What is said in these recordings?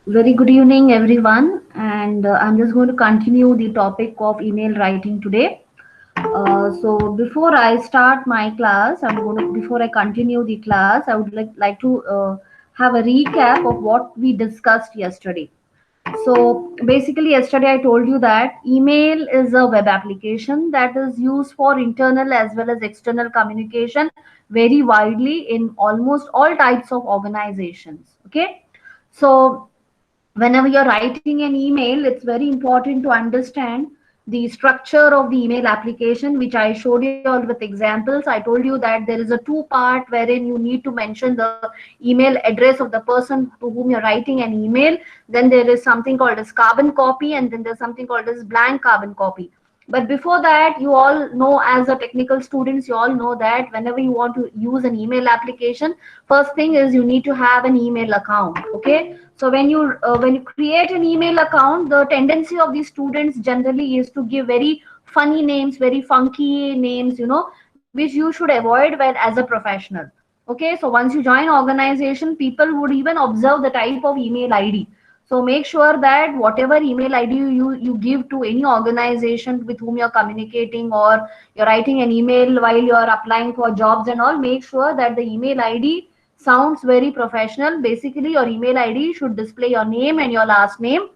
Very good evening, everyone. And I'm just going to continue the topic of email writing today. So before I start my class, before I continue the class, I would like to have a recap of what we discussed yesterday. So basically, yesterday I told you that email is a web application that is used for internal as well as external communication very widely in almost all types of organizations. Okay. So whenever you're writing an email, it's very important to understand the structure of the email application, which I showed you all with examples. I told you that there is a two part wherein you need to mention the email address of the person to whom you're writing an email. Then there is something called as carbon copy, and then there's something called as blank carbon copy. But before that, you all know, as a technical students, you all know that whenever you want to use an email application, first thing is you need to have an email account. Okay. So when you create an email account, the tendency of these students generally is to give very funny names, very funky names, which you should avoid when as a professional. Okay, so once you join organization, people would even observe the type of email ID. So make sure that whatever email ID you give to any organization with whom you're communicating, or you're writing an email while you're applying for jobs and all, make sure that the email ID sounds very professional. Basically, your email ID should display your name and your last name.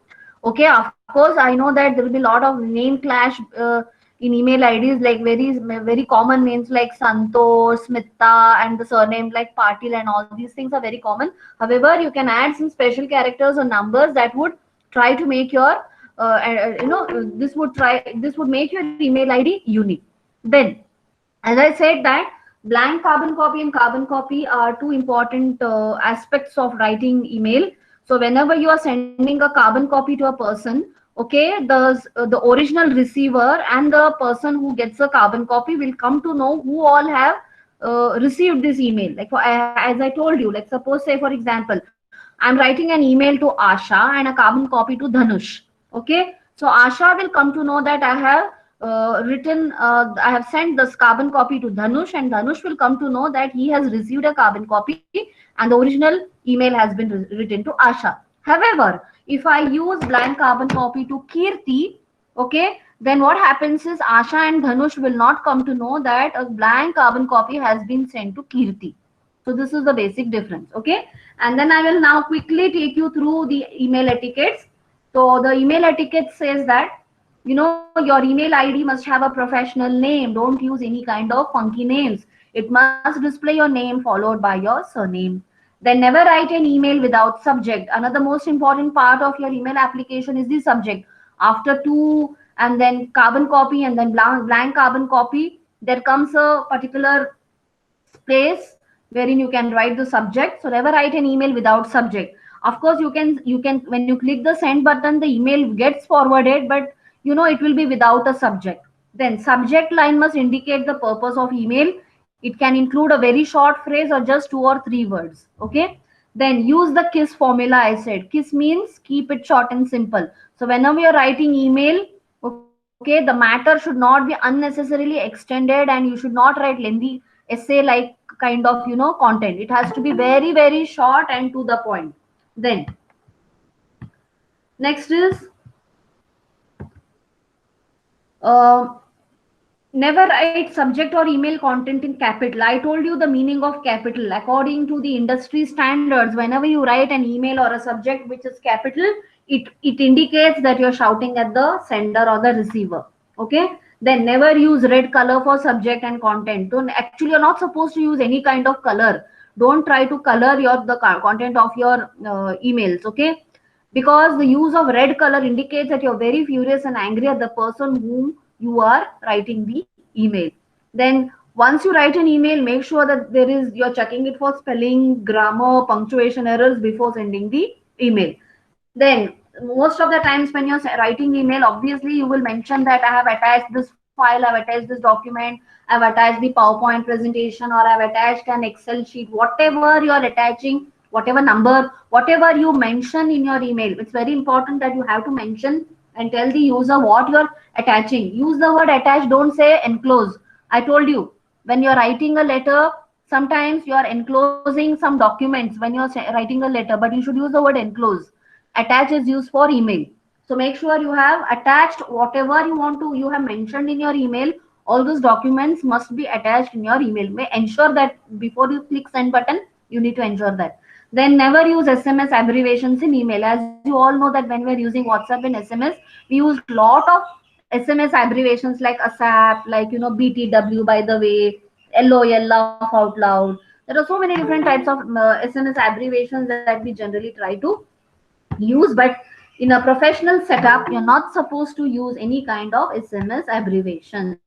Okay, of course, I know that there will be a lot of name clash in email IDs, like very common names like Santosh, Smita, and the surname like Patil, and all these things are very common. However, you can add some special characters or numbers that would try to make your this would make your email ID unique. Then, as I said, that blank carbon copy and carbon copy are two important aspects of writing email. So whenever you are sending a carbon copy to a person, okay, the original receiver and the person who gets a carbon copy will come to know who all have received this email. Like as I told you, like suppose, say for example, I'm writing an email to Asha and a carbon copy to Dhanush. Okay, so Asha will come to know that I have I have sent this carbon copy to Dhanush, and Dhanush will come to know that he has received a carbon copy and the original email has been written to Asha. However, if I use blank carbon copy to Kirti, okay, then what happens is Asha and Dhanush will not come to know that a blank carbon copy has been sent to Kirti. So this is the basic difference. Okay, and then I will now quickly take you through the email etiquettes. So the email etiquette says that, your email ID must have a professional name. Don't use any kind of funky names. It must display your name followed by your surname. Then never write an email without subject. Another most important part of your email application is the subject. After to and then carbon copy and then blank carbon copy, there comes a particular space wherein you can write the subject. So never write an email without subject. Of course, you can when you click the send button, the email gets forwarded, but it will be without a subject. Then subject line must indicate the purpose of email. It can include a very short phrase or just two or three words. Okay. Then use the KISS formula. I said KISS means keep it short and simple. So whenever you're writing email, okay, the matter should not be unnecessarily extended, and you should not write lengthy essay like kind of content. It has to be very, very short and to the point. Then next is uh, never write subject or email content in capital. I told you the meaning of capital. According to the industry standards, whenever you write an email or a subject which is capital, it indicates that you're shouting at the sender or the receiver. Okay. Then never use red color for subject and content. Don't actually, you're not supposed to use any kind of color. Don't try to color content of your emails. Okay, because the use of red color indicates that you're very furious and angry at the person whom you are writing the email. Then once you write an email, make sure that you're checking it for spelling, grammar, punctuation errors before sending the email. Then most of the times when you're writing email, obviously you will mention that I have attached this file, I've attached this document, I've attached the PowerPoint presentation, or I've attached an Excel sheet. Whatever you are attaching, whatever number, whatever you mention in your email, it's very important that you have to mention and tell the user what you're attaching. Use the word attach, don't say enclose. I told you, when you're writing a letter, sometimes you are enclosing some documents when you're writing a letter, but you should use the word enclose. attach is used for email. So make sure you have attached whatever you want to, you have mentioned in your email. All those documents must be attached in your email. May ensure that before you click send button, you need to ensure that. Then never use SMS abbreviations in email. As you all know that when we're using WhatsApp and SMS, we use lot of SMS abbreviations like ASAP, like BTW, by the way, LOL, laugh out loud. There are so many different types of SMS abbreviations that we generally try to use, but in a professional setup, you're not supposed to use any kind of SMS abbreviations.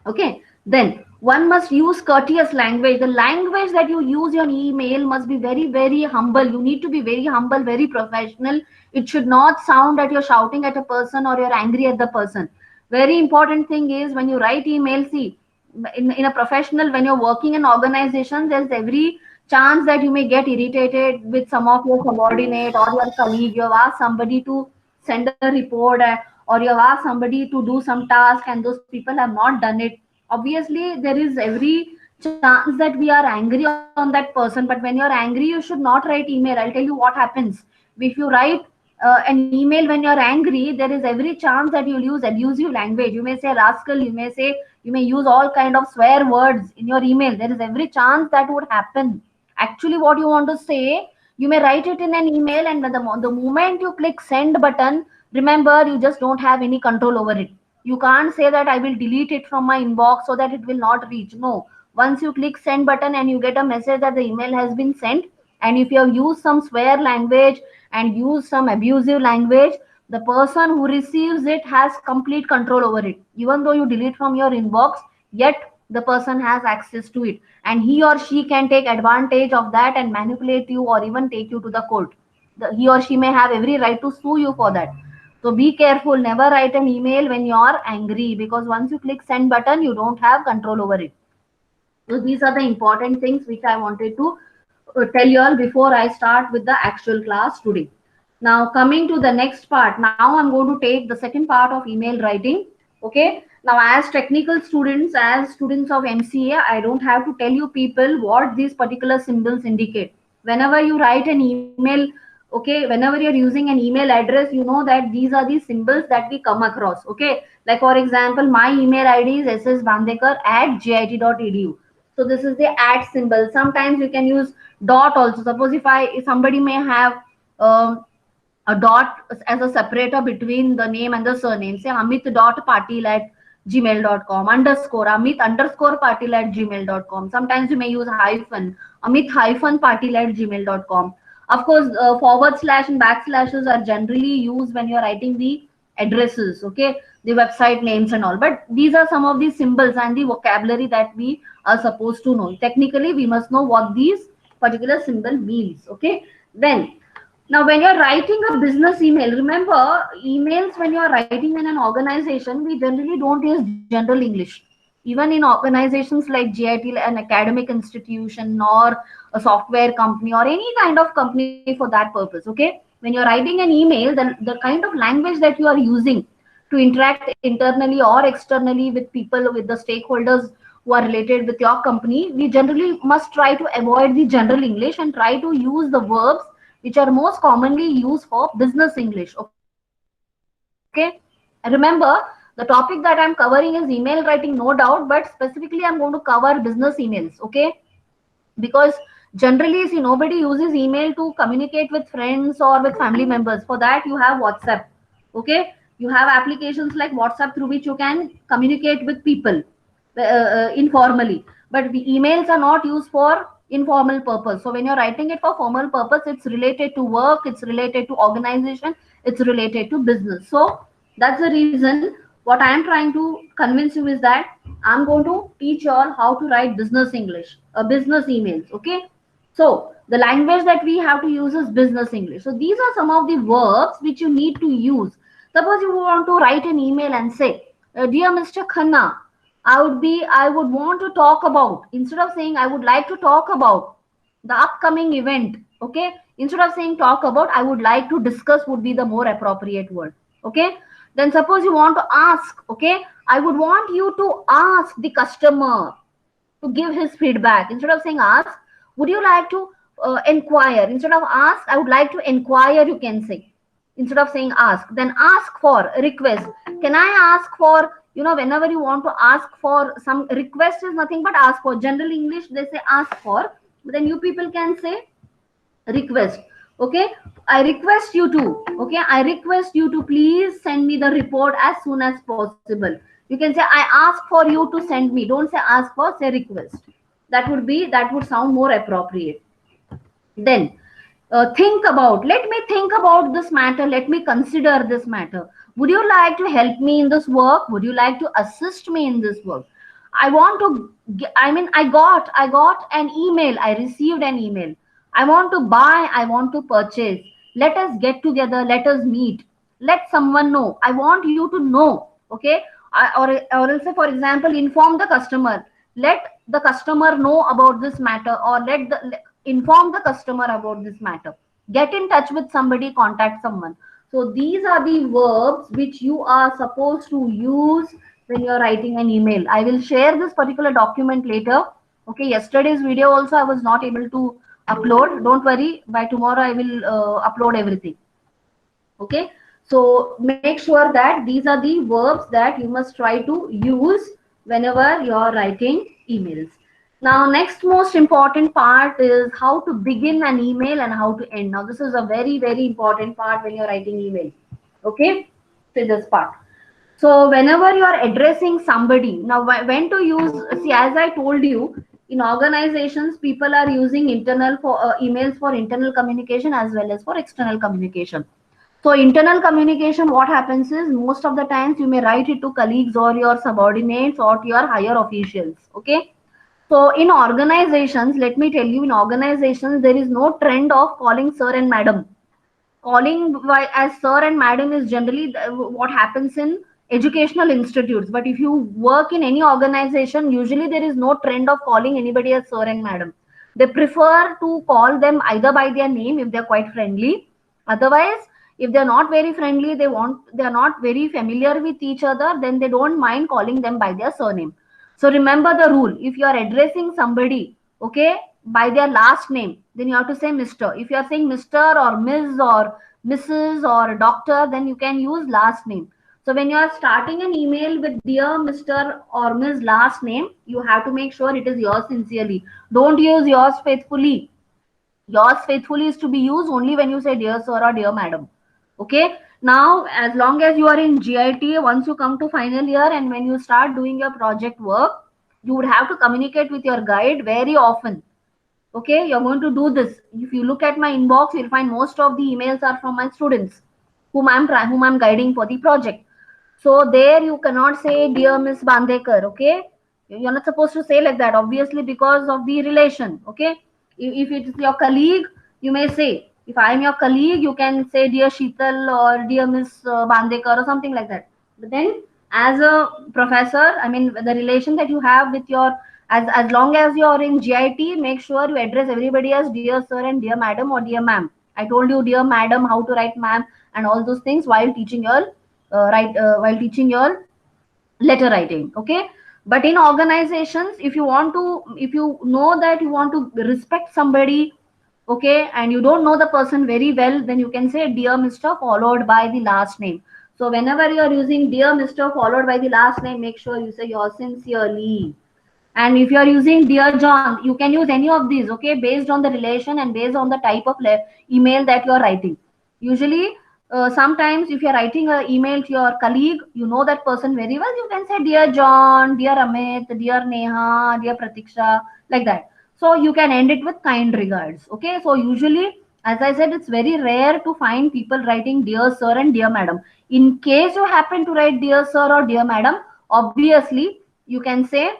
Okay, then one must use courteous language. The language that you use your email must be very, very humble. You need to be very humble, very professional. It should not sound that you're shouting at a person or you're angry at the person. Very important thing is when you write email, see, in a professional, when you're working in organizations, there's every chance that you may get irritated with some of your subordinate or your colleague. You have asked somebody to send a report, or you have asked somebody to do some task and those people have not done it. Obviously there is every chance that we are angry on that person, but when you're angry you should not write email. I'll tell you what happens. If you write an email when you're angry, there is every chance that you'll use abusive language. You may say rascal, you may use all kind of swear words in your email. There is every chance that would happen. Actually what you want to say, you may write it in an email, and the moment you click send button, remember you just don't have any control over it. You can't say that I will delete it from my inbox so that it will not reach. No, once you click send button and you get a message that the email has been sent, and if you have used some swear language and used some abusive language, the person who receives it has complete control over it. Even though you delete from your inbox, yet the person has access to it, and he or she can take advantage of that and manipulate you or even take you to the court. He or she may have every right to sue you for that. So be careful, never write an email when you are angry, because once you click send button, you don't have control over it. So these are the important things which I wanted to tell you all before I start with the actual class today. Now coming to the next part, now I'm going to take the second part of email writing. Okay. Now as technical students, as students of MCA, I don't have to tell you people what these particular symbols indicate. Whenever you write an email, okay, whenever you're using an email address, you know that these are the symbols that we come across. Okay. Like for example, my email ID is ssbandekar@git.edu. So this is the at symbol. Sometimes you can use dot also. Suppose if somebody may have um, a dot as a separator between the name and the surname, say amit.patil@gmail.com, underscore amit_patil@gmail.com. Sometimes you may use hyphen, amit-patil@gmail.com. Of course, forward slash and backslashes are generally used when you're writing the addresses, okay, the website names and all. But these are some of the symbols and the vocabulary that we are supposed to know. Technically, we must know what these particular symbol means, okay. Then now, when you're writing a business email, remember emails when you're writing in an organization, we generally don't use general English. Even in organizations like GIT, an academic institution, or a software company, or any kind of company for that purpose, okay? When you're writing an email, then the kind of language that you are using to interact internally or externally with people, with the stakeholders who are related with your company, we generally must try to avoid the general English and try to use the verbs which are most commonly used for business English. Okay. Remember, the topic that I'm covering is email writing, no doubt, but specifically I'm going to cover business emails. Okay. Because generally, see, nobody uses email to communicate with friends or with family members. For that you have WhatsApp. Okay. You have applications like WhatsApp through which you can communicate with people informally, but the emails are not used for informal purpose. So when you're writing it for formal purpose, it's related to work, it's related to organization, it's related to business. So that's the reason what I am trying to convince you is that I'm going to teach you all how to write business English, business emails. Okay. So the language that we have to use is business English. So these are some of the verbs which you need to use. Suppose you want to write an email and say, dear Mr. Khanna, I would want to talk about, instead of saying I would like to talk about the upcoming event. Okay. Instead of saying talk about, I would like to discuss would be the more appropriate word. Okay. Then suppose you want to ask, okay, I would want you to ask the customer to give his feedback. Instead of saying ask, would you like to inquire. Instead of ask, I would like to inquire, you can say. Instead of saying ask, then ask for, request. Can I ask for, whenever you want to ask for some, request is nothing but ask for. General English, they say ask for, but then you people can say request. Okay, I request you to, okay, I request you to please send me the report as soon as possible. You can say I ask for you to send me. Don't say ask for, say request. That would sound more appropriate. Then think about, let me think about this matter, let me consider this matter. Would you like to help me in this work? Would you like to assist me in this work? I want to I mean, I got an email, I received an email. I want to buy, I want to purchase. Let us get together, let us meet. Let someone know, I want you to know. Okay, or else say, for example, inform the customer. Let the customer know about this matter, or inform the customer about this matter. Get in touch with somebody, contact someone. So these are the verbs which you are supposed to use when you're writing an email. I will share this particular document later. Okay, yesterday's video also I was not able to upload. Don't worry, by tomorrow I will upload everything. Okay, so make sure that these are the verbs that you must try to use whenever you're writing emails. Now, next most important part is how to begin an email and how to end. Now, this is a very, very important part when you're writing email. Okay, so this part. So whenever you are addressing somebody, now when to use, see, as I told you, in organizations, people are using internal for emails for internal communication as well as for external communication. So internal communication, what happens is most of the times you may write it to colleagues or your subordinates or to your higher officials. Okay. So in organizations, let me tell you, in organizations, there is no trend of calling sir and madam. Calling by as sir and madam is generally what happens in educational institutes. But if you work in any organization, usually there is no trend of calling anybody as sir and madam. They prefer to call them either by their name if they're quite friendly. Otherwise, if they're not very friendly, they're not very familiar with each other, then they don't mind calling them by their surname. So remember the rule. If you are addressing somebody, okay, by their last name, then you have to say Mr. If you are saying Mr. or Ms. or Mrs. or Doctor, then you can use last name. So when you are starting an email with dear Mr. or Ms. last name, you have to make sure it is yours sincerely. Don't use yours faithfully. Yours faithfully is to be used only when you say dear sir or dear madam. Okay. Now, as long as you are in GIT, once you come to final year and when you start doing your project work, you would have to communicate with your guide very often. Okay, you're going to do this. If you look at my inbox, you'll find most of the emails are from my students whom I'm guiding for the project. So there you cannot say dear Miss Bandekar. Okay, you're not supposed to say like that, obviously, because of the relation. Okay, if it is your colleague, you may say, if I am your colleague, you can say dear Sheetal or dear Miss Bandekar or something like that. But then as a professor, I mean, the relation that you have with your, as long as you're in GIT, make sure you address everybody as dear sir and dear madam or dear ma'am. I told you dear madam, how to write ma'am and all those things while teaching your while teaching your letter writing. Okay, but in organizations, if you know that you want to respect somebody, okay, and you don't know the person very well, then you can say dear Mr. followed by the last name. So whenever you are using dear Mr. followed by the last name, make sure you say yours sincerely. And if you are using dear John, you can use any of these, okay, based on the relation and based on the type of email that you are writing. Usually, sometimes if you are writing an email to your colleague, you know that person very well, you can say dear John, dear Amit, dear Neha, dear Pratiksha, like that. So you can end it with kind regards. Okay, so usually, as I said, it's very rare to find people writing dear sir and dear madam. In case you happen to write dear sir or dear madam, obviously you can say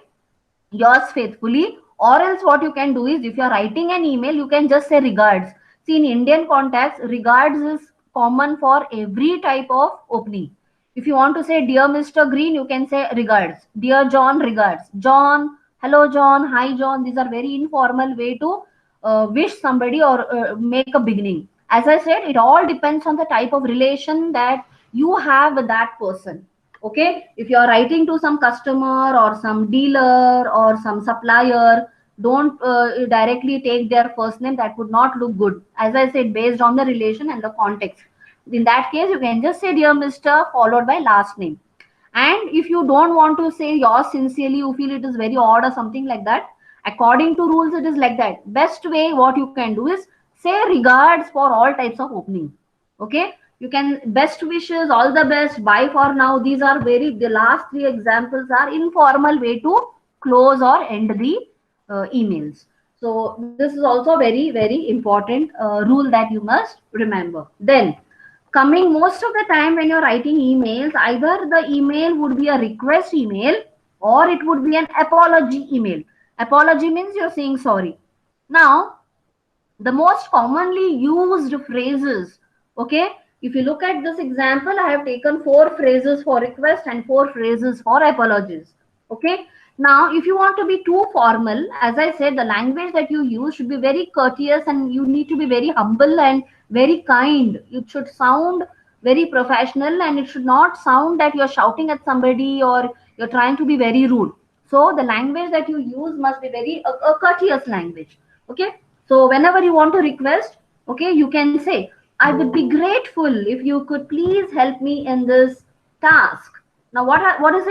yours faithfully, or else what you can do is, if you're writing an email, you can just say regards. See, in Indian context, regards is common for every type of opening. If you want to say dear Mr. Green, you can say regards. Dear John, regards John. Hello John, hi John. These are very informal way to wish somebody or make a beginning. As I said, it all depends on the type of relation that you have with that person. Okay, if you are writing to some customer or some dealer or some supplier, Don't directly take their first name. That would not look good. As I said, based on the relation and the context. In that case, you can just say dear Mr. followed by last name. And if you don't want to say yours sincerely, you feel it is very odd or something like that, according to rules, it is like that. Best way what you can do is say regards for all types of opening. Okay, you can best wishes, all the best, bye for now. These are very, the last three examples are informal way to close or end the emails. So this is also very important rule that you must remember. Then, coming most of the time when you're writing emails, either the email would be a request email or it would be an apology email. Apology means you're saying sorry. Now, the most commonly used phrases, okay, if you look at this example, I have taken 4 phrases for request and 4 phrases for apologies. Okay, now if you want to be too formal, as I said, the language that you use should be very courteous and you need to be very humble and very kind. It should sound very professional and it should not sound that you're shouting at somebody or you're trying to be very rude. So the language that you use must be very a courteous language. Okay, so whenever you want to request, okay, you can say, I would be grateful if you could please help me in this task. Now, what is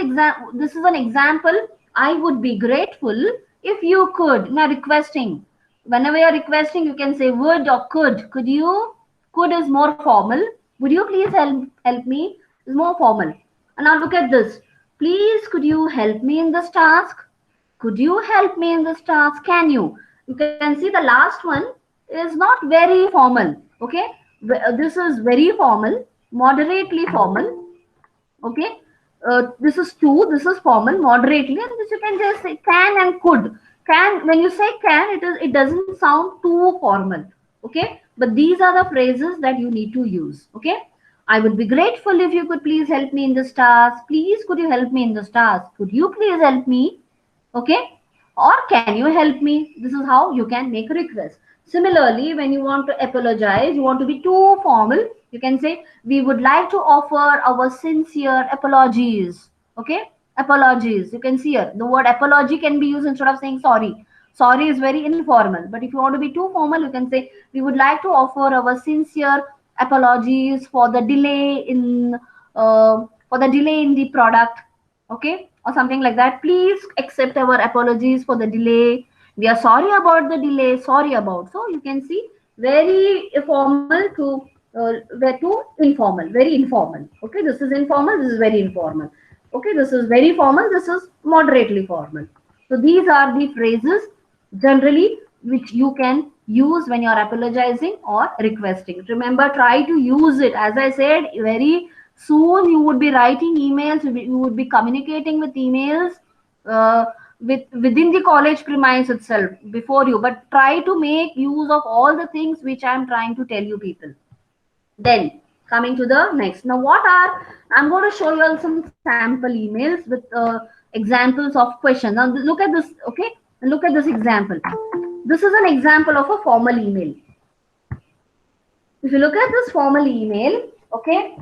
this is an example. I would be grateful if you could. Now, requesting. Whenever you're requesting, you can say would or could. Could you? Could is more formal. Would you please help me? Is more formal. And now look at this. Please, could you help me in this task? Could you help me in this task? Can you? You can see the last one is not very formal. Okay, this is very formal, moderately formal. Okay, this is two. This is formal, moderately, and this you can just say can and could. Can, when you say can, it doesn't sound too formal. Okay, but these are the phrases that you need to use. Okay, I would be grateful if you could please help me in this task. Please, could you help me in this task? Could you please help me? Okay, or can you help me? This is how you can make a request. Similarly, when you want to apologize, you want to be too formal, you can say we would like to offer our sincere apologies. Okay, apologies, you can see here the word apology can be used instead of saying sorry. Sorry is very informal, but if you want to be too formal, you can say we would like to offer our sincere apologies for the delay in the product. Okay, or something like that. Please accept our apologies for the delay. We are sorry about the delay. Sorry about. So you can see very formal to informal, very informal. Okay, this is informal. This is very informal. Okay, this is very formal. This is moderately formal. So these are the phrases generally which you can use when you are apologizing or requesting. Remember, try to use it. As I said, very soon you would be writing emails, you would be communicating with emails uh, within the college premise itself before you, but try to make use of all the things which I am trying to tell you, people. Then, coming to the next, now what are, I'm going to show you all some sample emails with examples of questions. Now look at this. Okay, look at this example. This is an example of a formal email. If you look at this formal email, okay,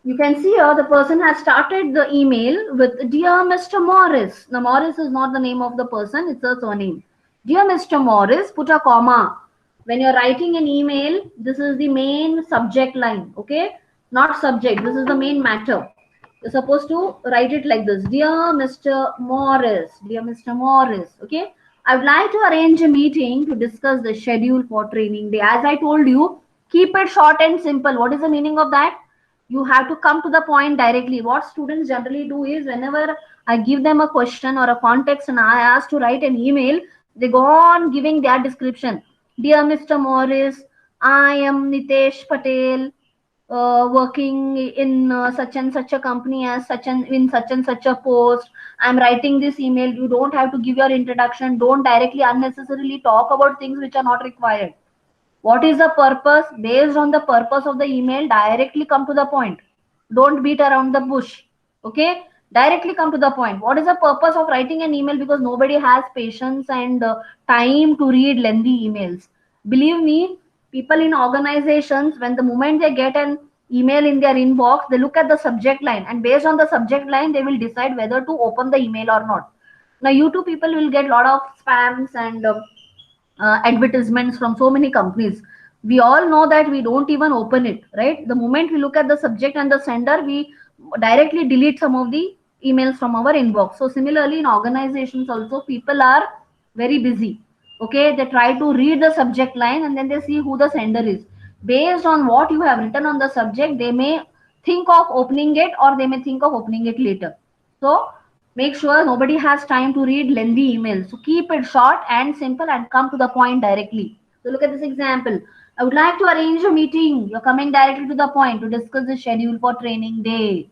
you can see here the person has started the email with Dear Mr. Morris. Now, Morris is not the name of the person, it's a surname. Dear Mr. Morris, put a comma. When you're writing an email, this is the main subject line, okay? Not subject, this is the main matter. You're supposed to write it like this. Dear Mr. Morris, Dear Mr. Morris, okay? I would like to arrange a meeting to discuss the schedule for training day. As I told you, keep it short and simple. What is the meaning of that? You have to come to the point directly. What students generally do is whenever I give them a question or a context and I ask to write an email, they go on giving their description. Dear Mr. Morris, I am Nitesh Patel, working in such and such a company as such and such a post. I'm writing this email. You don't have to give your introduction. Don't directly unnecessarily talk about things which are not required. What is the purpose? Based on the purpose of the email, directly come to the point. Don't beat around the bush. Okay? Directly come to the point. What is the purpose of writing an email? Because nobody has patience and time to read lengthy emails. Believe me, people in organizations, when the moment they get an email in their inbox, they look at the subject line, and based on the subject line, they will decide whether to open the email or not. Now YouTube people will get a lot of spams and advertisements from so many companies. We all know that we don't even open it, right? The moment we look at the subject and the sender, we directly delete some of the emails from our inbox. So similarly in organizations also, people are very busy. Okay, they try to read the subject line and then they see who the sender is. Based on what you have written on the subject, they may think of opening it or they may think of opening it later. So make sure nobody has time to read lengthy emails. So keep it short and simple and come to the point directly. So look at this example. I would like to arrange a meeting. You're coming directly to the point to discuss the schedule for training day.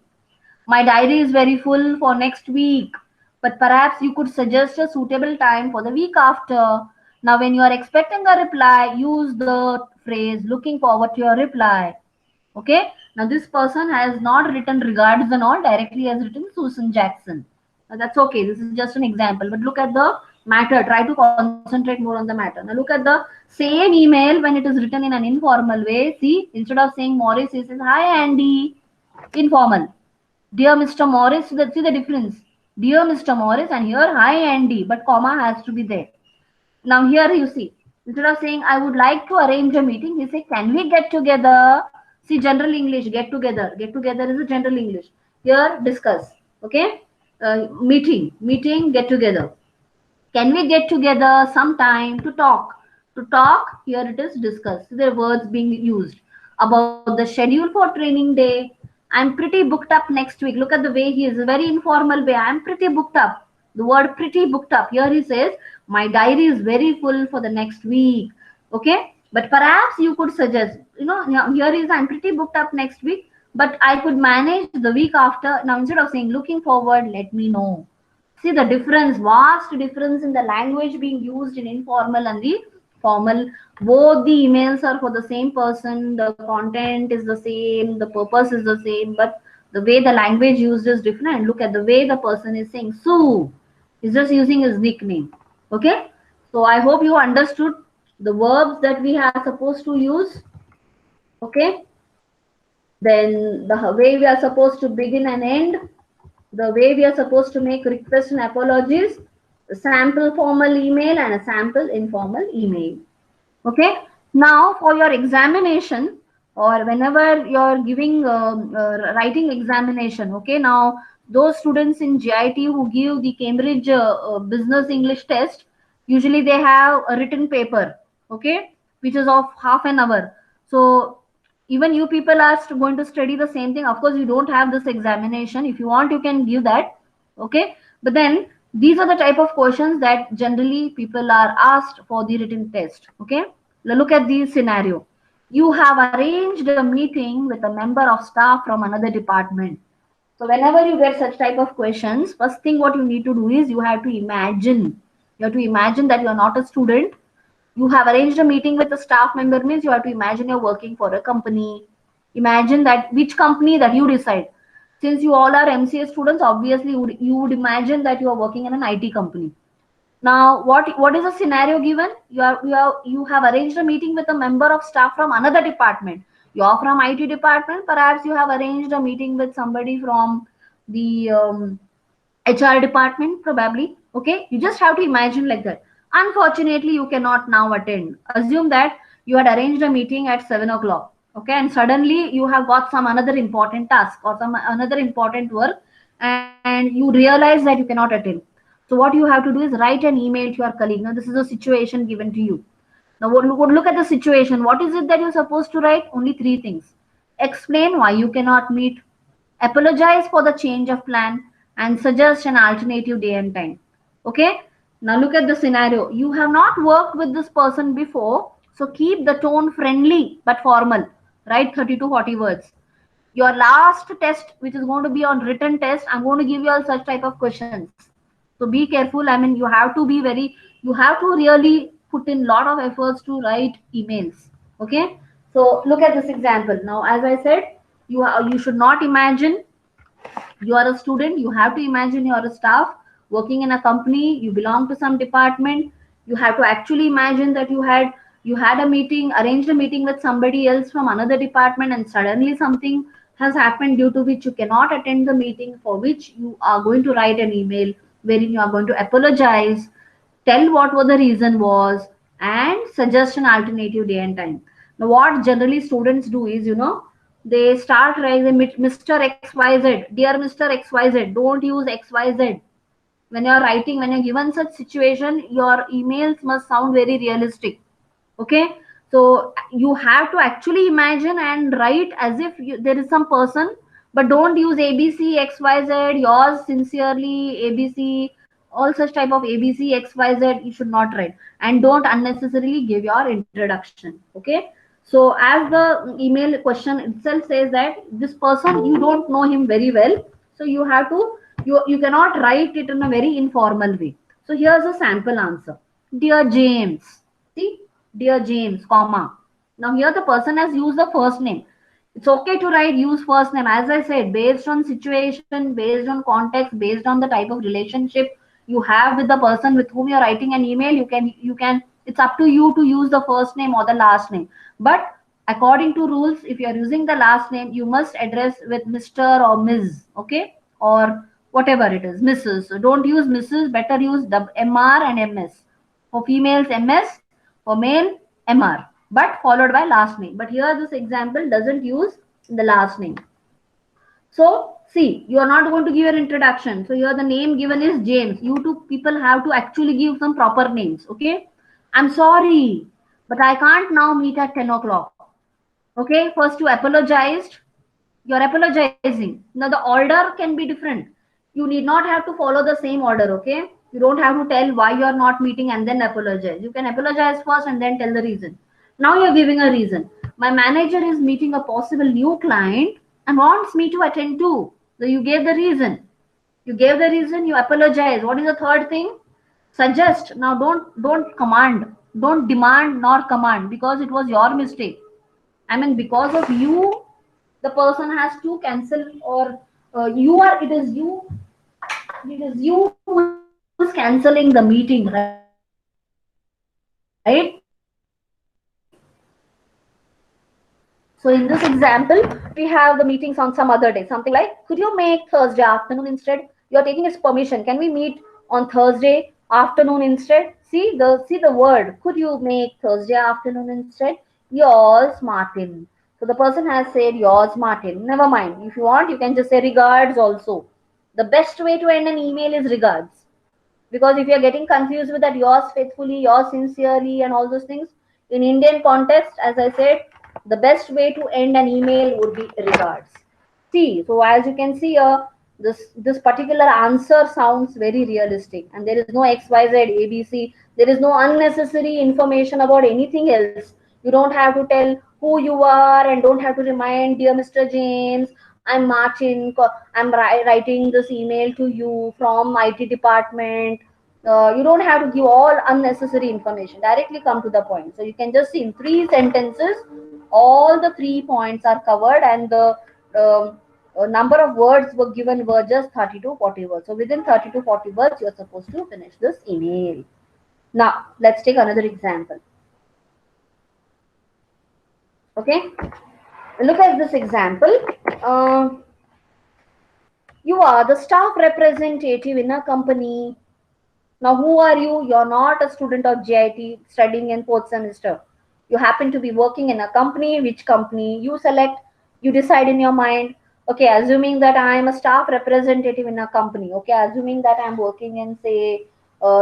My diary is very full for next week, but perhaps you could suggest a suitable time for the week after. Now, when you are expecting a reply, use the phrase looking forward to your reply. Okay. Now, this person has not written regards and all, directly has written Susan Jackson. Now, that's okay. This is just an example, but look at the matter. Try to concentrate more on the matter. Now, look at the same email when it is written in an informal way. See, instead of saying Morris, he says, Hi, Andy. Informal. Dear Mr. Morris, see the difference. Dear Mr. Morris, and here, Hi, Andy, but comma has to be there. Now here you see, instead of saying I would like to arrange a meeting, he say can we get together? See general English, get together. Get together is a general English. Here discuss. Okay, meeting, get together. Can we get together sometime to talk? To talk, here it is discuss. The words being used about the schedule for training day. I'm pretty booked up next week. Look at the way he is, a very informal way. I'm pretty booked up. The word pretty booked up. Here he says, my diary is very full for the next week. Okay. But perhaps you could suggest, here is I'm pretty booked up next week, but I could manage the week after. Now, instead of saying looking forward, let me know. See the difference, vast difference in the language being used in informal and the formal. Both the emails are for the same person, the content is the same, the purpose is the same, but the way the language used is different. Look at the way the person is saying Sue. He's just using his nickname. Okay. So I hope you understood the verbs that we are supposed to use. Okay. Then the way we are supposed to begin and end, the way we are supposed to make requests and apologies, a sample formal email and a sample informal email. Okay. Now for your examination or whenever you're giving writing examination. Okay. Now those students in GIT who give the Cambridge Business English test, usually they have a written paper. Okay. Which is of half an hour. So even you people are going to study the same thing. Of course, you don't have this examination. If you want, you can give that. Okay. But then these are the type of questions that generally people are asked for the written test. Okay. Now look at the scenario. You have arranged a meeting with a member of staff from another department. So whenever you get such type of questions, first thing what you need to do is you have to imagine. You have to imagine that you are not a student. You have arranged a meeting with a staff member means you have to imagine you're working for a company. Imagine that which company that you decide. Since you all are MCA students, obviously you would imagine that you are working in an IT company. Now, what is the scenario given? You have arranged a meeting with a member of staff from another department. You are from IT department. Perhaps you have arranged a meeting with somebody from the HR department, probably. Okay, you just have to imagine like that. Unfortunately, you cannot now attend. Assume that you had arranged a meeting at 7 o'clock. Okay, and suddenly you have got some another important task or some another important work, and you realize that you cannot attend. So what you have to do is write an email to your colleague. Now this is a situation given to you. Now look at the situation. What is it that you're supposed to write? Only three things. Explain why you cannot meet, apologize for the change of plan, and suggest an alternative day and time. Okay. Now look at the scenario. You have not worked with this person before, so keep the tone friendly but formal. Write 30 to 40 words. Your last test, which is going to be on written test, I'm going to give you all such type of questions. So be careful. I mean, you have to really put in lot of efforts to write emails. Okay. So look at this example. Now, as I said, you should not imagine you are a student. You have to imagine you are a staff working in a company. You belong to some department. You have to actually imagine that you had a meeting, arranged a meeting with somebody else from another department, and suddenly something has happened due to which you cannot attend the meeting, for which you are going to write an email. wherein you are going to apologize, tell what the reason was, and suggest an alternative day and time. Now, what generally students do is, they start writing Mr. XYZ, dear Mr. XYZ. Don't use XYZ. When you're writing, when you're given such situation, your emails must sound very realistic. Okay, so you have to actually imagine and write as if there is some person, but don't use ABC XYZ, yours sincerely ABC, all such type of ABC XYZ. You should not write, and don't unnecessarily give your introduction. Okay, so as the email question itself says that this person, you don't know him very well, so you have to, you cannot write it in a very informal way. So here's a sample answer. Dear James. See, dear James, comma. Now here the person has used the first name. It's okay to write use first name. As I said, based on situation, based on context, based on the type of relationship you have with the person with whom you're writing an email, you can it's up to you to use the first name or the last name. But according to rules, if you're using the last name, you must address with Mr. or Ms. Okay? Or whatever it is, Mrs. So don't use Mrs. Better use the MR and MS. For females, MS. For male, MR. But followed by last name. But here this example doesn't use the last name. So see, you are not going to give your introduction. So here the name given is James. You two people have to actually give some proper names. Okay. I'm sorry, but I can't now meet at 10 o'clock. Okay. First you apologized. You're apologizing. Now the order can be different. You need not have to follow the same order. Okay. You don't have to tell why you're not meeting and then apologize. You can apologize first and then tell the reason. Now you're giving a reason. My manager is meeting a possible new client and wants me to attend to. So you gave the reason. You gave the reason, you apologize. What is the third thing? Suggest. Now don't command. Don't demand nor command because it was your mistake. I mean, because of you, the person has to cancel, or it is you who is canceling the meeting, right? So in this example, we have the meetings on some other day, something like, could you make Thursday afternoon instead? You're taking his permission. Can we meet on Thursday afternoon instead? See the word. Could you make Thursday afternoon instead? Yours, Martin. So the person has said yours, Martin. Never mind. If you want, you can just say regards also. The best way to end an email is regards. Because if you're getting confused with that yours faithfully, yours sincerely, and all those things, in Indian context, as I said, the best way to end an email would be regards. See, so as you can see here, this particular answer sounds very realistic, and there is no XYZ ABC. There is no unnecessary information about anything else. You don't have to tell who you are, and don't have to remind, dear Mr. James, I'm Martin. I'm writing this email to you from IT department. You don't have to give all unnecessary information. Directly come to the point. So you can just see in 3 sentences, all the 3 points are covered, and the number of words were given were just 30 to 40 words. So within 30 to 40 words, you're supposed to finish this email. Now let's take another example. Okay, look at this example. Uh, you are the staff representative in a company. Now, who are you? You're not a student of JIT studying in 4th semester. You happen to be working in a company. Which company you select, you decide in your mind. Okay, assuming that I am a staff representative in a company. Okay, assuming that I'm working in, say,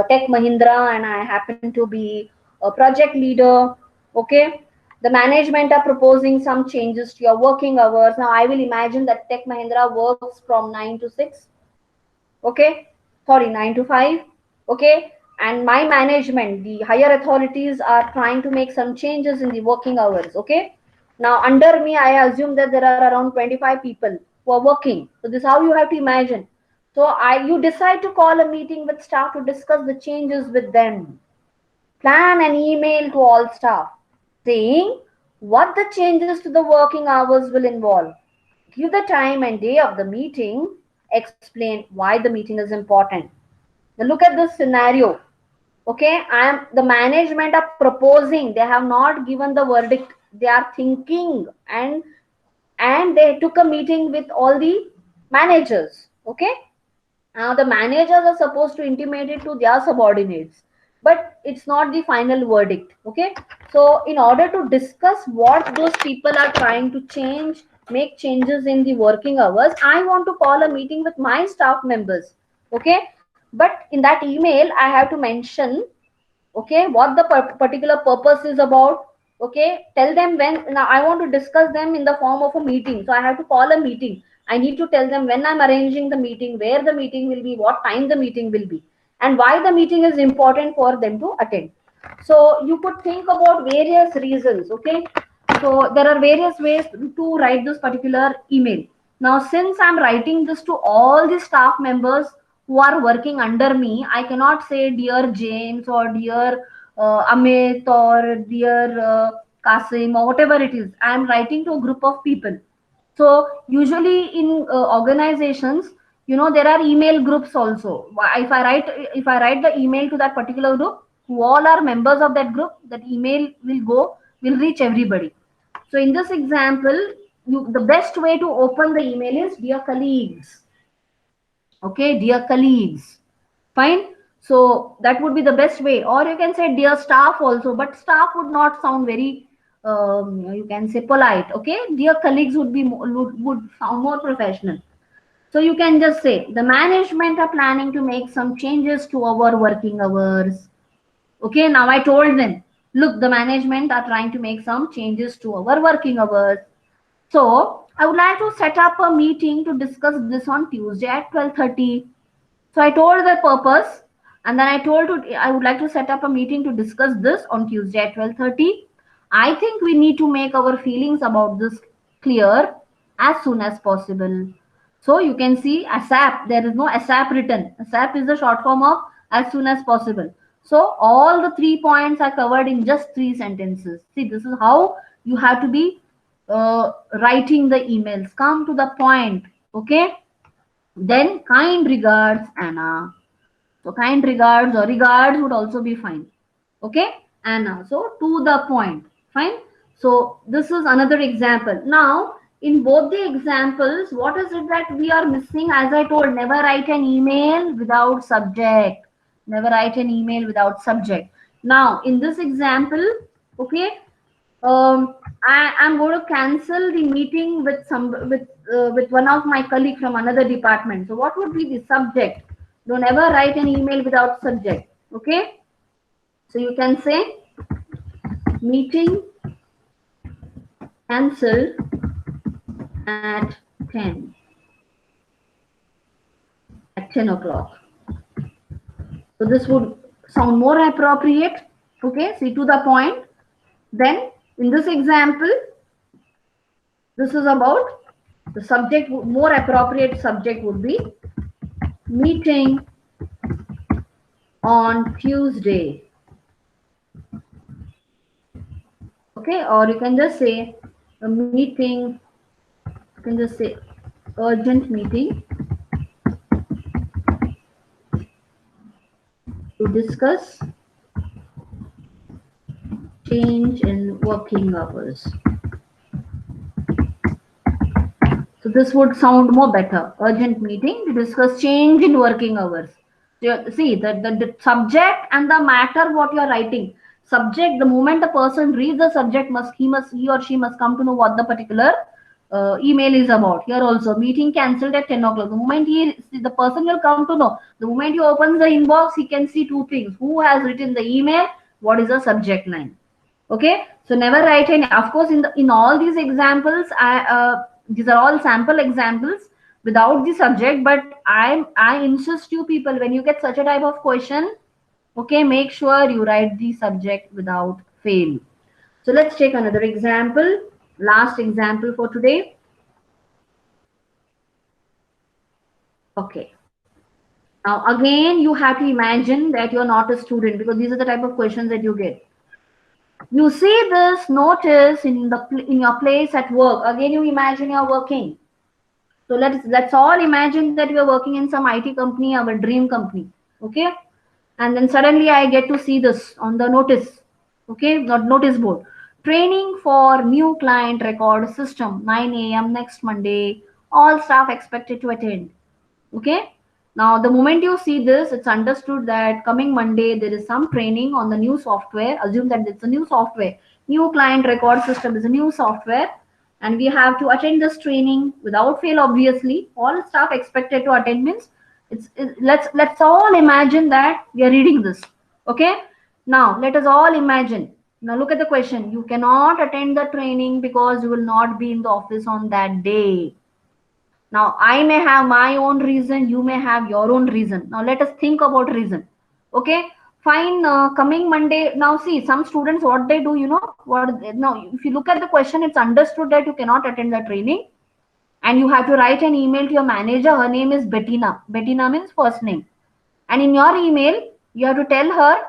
Tech Mahindra, and I happen to be a project leader. Okay, the management are proposing some changes to your working hours. Now, I will imagine that Tech Mahindra works from 9 to 6. Okay, sorry, 9 to 5. Okay, and my management, the higher authorities, are trying to make some changes in the working hours. Okay, now under me, I assume that there are around 25 people who are working. So this is how you have to imagine. So you decide to call a meeting with staff to discuss the changes with them. Plan an email to all staff saying what the changes to the working hours will involve. Give the time and day of the meeting. Explain why the meeting is important. Now look at this scenario. Okay, the management are proposing. They have not given the verdict. They are thinking, and they took a meeting with all the managers. Okay, The managers are supposed to intimate it to their subordinates, but it's not the final verdict. Okay, so in order to discuss what those people are trying to change, make changes in the working hours, I want to call a meeting with my staff members. Okay, but in that email I have to mention, okay, what the particular purpose is about. Okay, tell them when. Now I want to discuss them in the form of a meeting, so I have to call a meeting. I need to tell them when I'm arranging the meeting, where the meeting will be, what time the meeting will be, and why the meeting is important for them to attend. So you could think about various reasons. Okay, so there are various ways to write this particular email. Now since I'm writing this to all the staff members who are working under me, I cannot say dear James or dear Amit or dear Kasim or whatever it is. I am writing to a group of people. So usually in organizations, you know, there are email groups also. If I write the email to that particular group, who all are members of that group, that email will reach everybody. So in this example, the best way to open the email is dear colleagues. Okay, dear colleagues. Fine. So that would be the best way. Or you can say dear staff also, but staff would not sound very, you can say polite. Okay, dear colleagues would be would sound more professional. So you can just say the management are planning to make some changes to our working hours. Okay, now I told them, look, the management are trying to make some changes to our working hours. So I would like to set up a meeting to discuss this on Tuesday at 12:30. So I told the purpose, and then I told I would like to set up a meeting to discuss this on Tuesday at 12:30. I think we need to make our feelings about this clear as soon as possible. So you can see ASAP. There is no ASAP written. ASAP is the short form of as soon as possible. So all the 3 points are covered in just 3 sentences. See, this is how you have to be writing the emails. Come to the point. Okay. Then kind regards, Anna. So kind regards or regards would also be fine. Okay, Anna. So to the point. Fine. So this is another example. Now, in both the examples, what is it that we are missing? As I told, never write an email without subject. Never write an email without subject. Now, in this example, okay, I'm going to cancel the meeting with one of my colleague from another department. So what would be the subject? Don't ever write an email without subject. Okay. So you can say meeting cancelled at 10 at 10 o'clock. So this would sound more appropriate. Okay. See, to the point. Then in this example, this is about the subject. More appropriate subject would be meeting on Tuesday. Okay, or you can just say a meeting, you can just say urgent meeting to discuss change in working hours. So this would sound more better. Urgent meeting to discuss change in working hours. So see the subject and the matter what you are writing. Subject, the moment a person reads the subject, he or she must come to know what the particular email is about. Here also, meeting cancelled at 10 o'clock. The moment the person will come to know. The moment he opens the inbox, he can see two things: who has written the email, what is the subject line. Okay, so never write any. Of course, in all these examples, these are all sample examples without the subject. But I insist you people, when you get such a type of question, okay, make sure you write the subject without fail. So let's take another example. Last example for today. Okay. Now again, you have to imagine that you're not a student, because these are the type of questions that you get. You see this notice in your place at work. Again, you imagine you're working. So let's all imagine that we are working in some IT company, our dream company. Okay, and then suddenly I get to see this on the notice. Okay, not notice board. Training for new client record system, 9 a.m. next Monday. All staff expected to attend. Okay, Now, the moment you see this, it's understood that coming Monday, there is some training on the new software. Assume that it's a new software. New client record system is a new software. And we have to attend this training without fail, obviously. All staff expected to attend means let's all imagine that we are reading this. Okay. Now, let us all imagine. Now, look at the question. You cannot attend the training because you will not be in the office on that day. Now, I may have my own reason, you may have your own reason. Now, let us think about reason. Okay, fine. Coming Monday, now see, some students, what they do, now, if you look at the question, it's understood that you cannot attend the training and you have to write an email to your manager. Her name is Bettina. Bettina means first name. And in your email, you have to tell her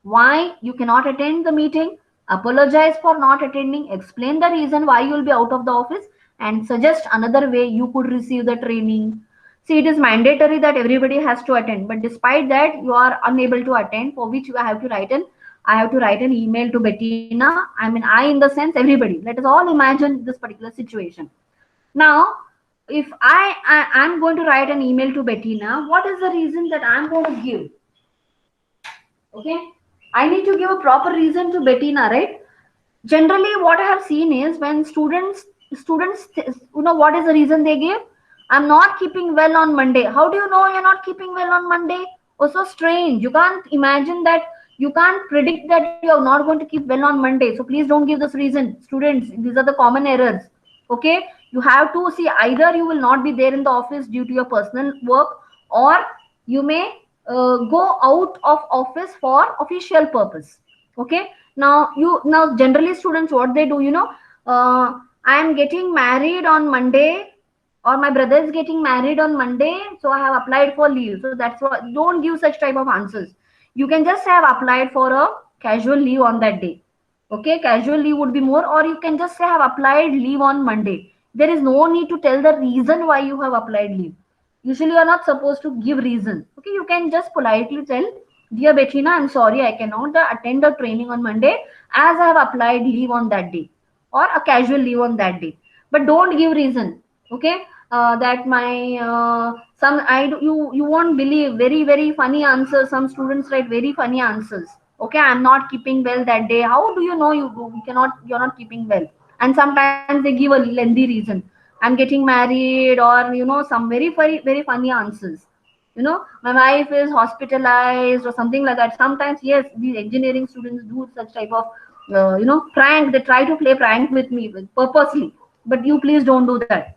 why you cannot attend the meeting, apologize for not attending, explain the reason why you will be out of the office, and suggest another way you could receive the training. See, it is mandatory that everybody has to attend, but despite that, you are unable to attend, for which you have to write an I have to write an email to Bettina. I mean, I in the sense everybody. Let us all imagine this particular situation. Now, if I am going to write an email to Bettina, what is the reason that I'm going to give? Okay, I need to give a proper reason to Bettina, right? Generally, what I have seen is when students, what is the reason they give? I'm not keeping well on Monday. How do you know you're not keeping well on Monday? Oh, so strange. You can't imagine that. You can't predict that you're not going to keep well on Monday. So please don't give this reason, students. These are the common errors. Okay, you have to see, either you will not be there in the office due to your personal work, or you may go out of office for official purpose. Okay, now generally students, what they do, I am getting married on Monday, or my brother is getting married on Monday, so I have applied for leave. So that's what, don't give such type of answers. You can just have applied for a casual leave on that day. Okay, casual leave would be more, or you can just say have applied leave on Monday. There is no need to tell the reason why you have applied leave. Usually you are not supposed to give reason. Okay, you can just politely tell, dear Bettina, I'm sorry, I cannot attend the training on Monday as I have applied leave on that day, or a casual leave on that day. But don't give reason. Okay, that my some I do, you won't believe, very funny answers. Some students write very funny answers. Okay, I'm not keeping well that day. How do you know you're not keeping well? And sometimes they give a lengthy reason. I'm getting married, or some very funny answers. My wife is hospitalized or something like that. Sometimes, yes, these engineering students do such type of prank. They try to play prank with me purposely, but you please don't do that.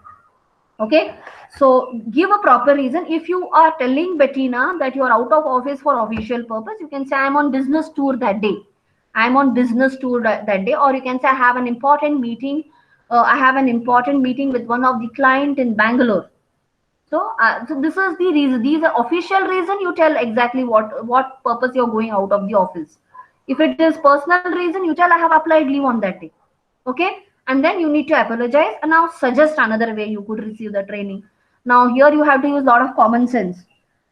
Okay, so give a proper reason. If you are telling Bettina that you are out of office for official purpose, you can say I'm on business tour that day. I'm on business tour that day. Or you can say I have an important meeting. I have an important meeting with one of the client in Bangalore. So this is the reason. These are official reason. You tell exactly what purpose you're going out of the office. If it is personal reason, you tell I have applied leave on that day. Okay, and then you need to apologize and now suggest another way you could receive the training. Now here you have to use a lot of common sense.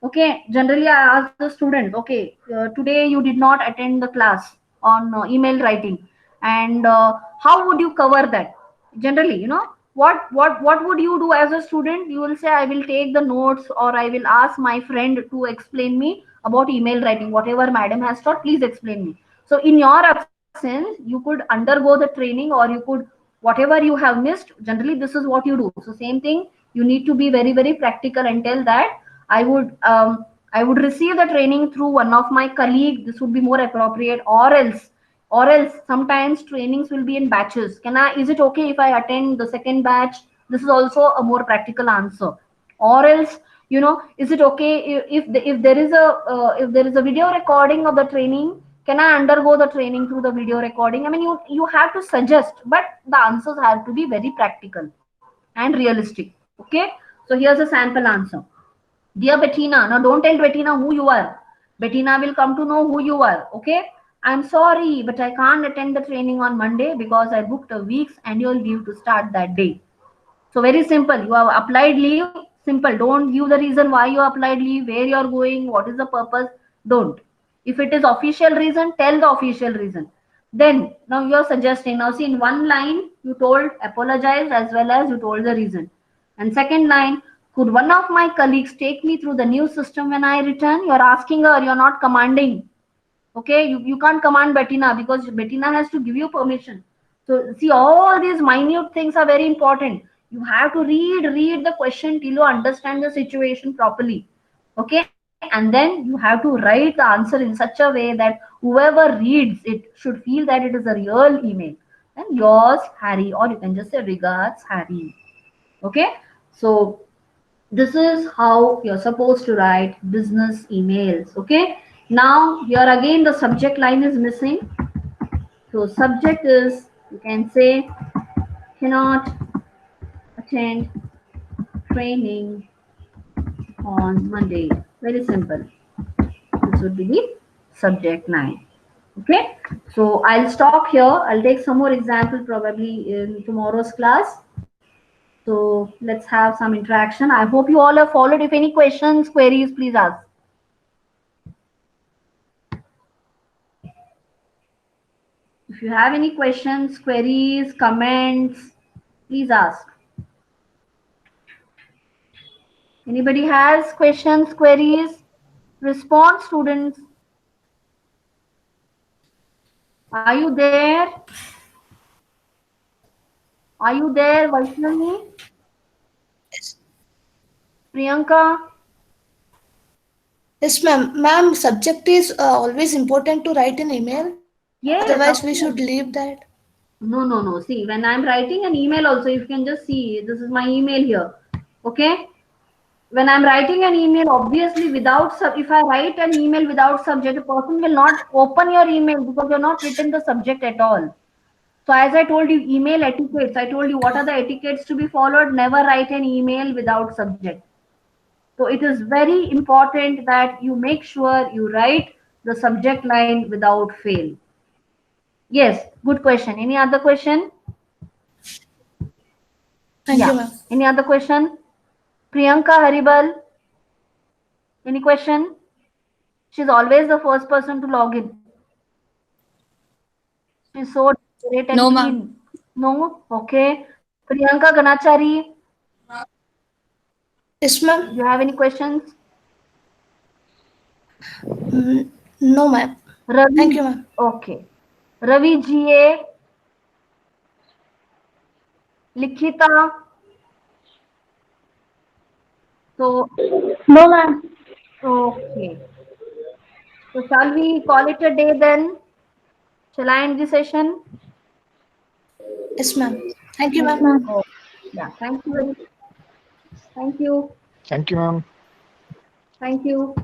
Okay, generally I ask the students, okay, today you did not attend the class on email writing, and how would you cover that? Generally, what would you do as a student? You will say, I will take the notes, or I will ask my friend to explain me about email writing. Whatever madam has taught, please explain me. So in your absence, you could undergo the training, or you could, whatever you have missed, generally this is what you do. So same thing, you need to be very practical and tell that I would receive the training through one of my colleague. This would be more appropriate. Or else sometimes trainings will be in batches. Is it okay if I attend the second batch? This is also a more practical answer. Or else, is it okay if there is a video recording of the training? Can I undergo the training through the video recording? I mean, you have to suggest, but the answers have to be very practical and realistic. Okay, so here's a sample answer. Dear Bettina, now don't tell Bettina who you are. Bettina will come to know who you are. Okay, I'm sorry, but I can't attend the training on Monday because I booked a week's annual leave to start that day. So very simple. You have applied leave. Simple. Don't give the reason why you applied leave, where you are going, what is the purpose. Don't. If it is official reason, tell the official reason. Then now you are suggesting. Now see, in one line you told apologize as well as you told the reason. And second line, Could one of my colleagues take me through the new system when I return? You're asking her, you're not commanding. Okay, you can't command Bettina because Bettina has to give you permission. So see, all these minute things are very important. You have to read the question till you understand the situation properly. Okay, and then you have to write the answer in such a way that whoever reads it should feel that it is a real email. And yours, Harry, or you can just say regards, Harry. Okay, so this is how you're supposed to write business emails. Okay, now here again the subject line is missing. So subject is, you can say, cannot attend training on Monday. Very simple. This would be the subject line. Okay, so I'll stop here. I'll take some more example probably in tomorrow's class. So let's have some interaction. I hope you all have followed. If any questions, queries, please ask. If you have any questions, queries, comments, please ask. Anybody has questions, queries? Respond, students. Are you there? Are you there, Vaishnavi? Yes, Priyanka? yes, ma'am. Ma'am, subject is always important to write in email. Yes, Otherwise, of we should course. leave that. No, no, no. See, when I'm writing an email also, you can just see, this is my email here. Okay? When I'm writing an email, obviously without, if I write an email without subject, a person will not open your email because you're not written the subject at all. So as I told you, email etiquettes, I told you what are the etiquettes to be followed. Never write an email without subject. So it is very important that you make sure you write the subject line without fail. Yes, good question. Any other question? Thank you, Yeah. ma'am. Any other question? Priyanka Haribal, any question? She's always the first person to log in. She's so great and No, ma'am. keen. No? Okay. Priyanka Ganachari, Yes, ma'am. do you have any questions? No, ma'am. Thank Ravi, you, ma'am. okay. Ravi GA, Likhita. So, No, ma'am. okay. So, shall we call it a day then? Shall I end the session? Yes, ma'am. Thank you, Yes, ma'am. ma'am. Oh, yeah. Thank you. Thank you. Thank you, ma'am. Thank you.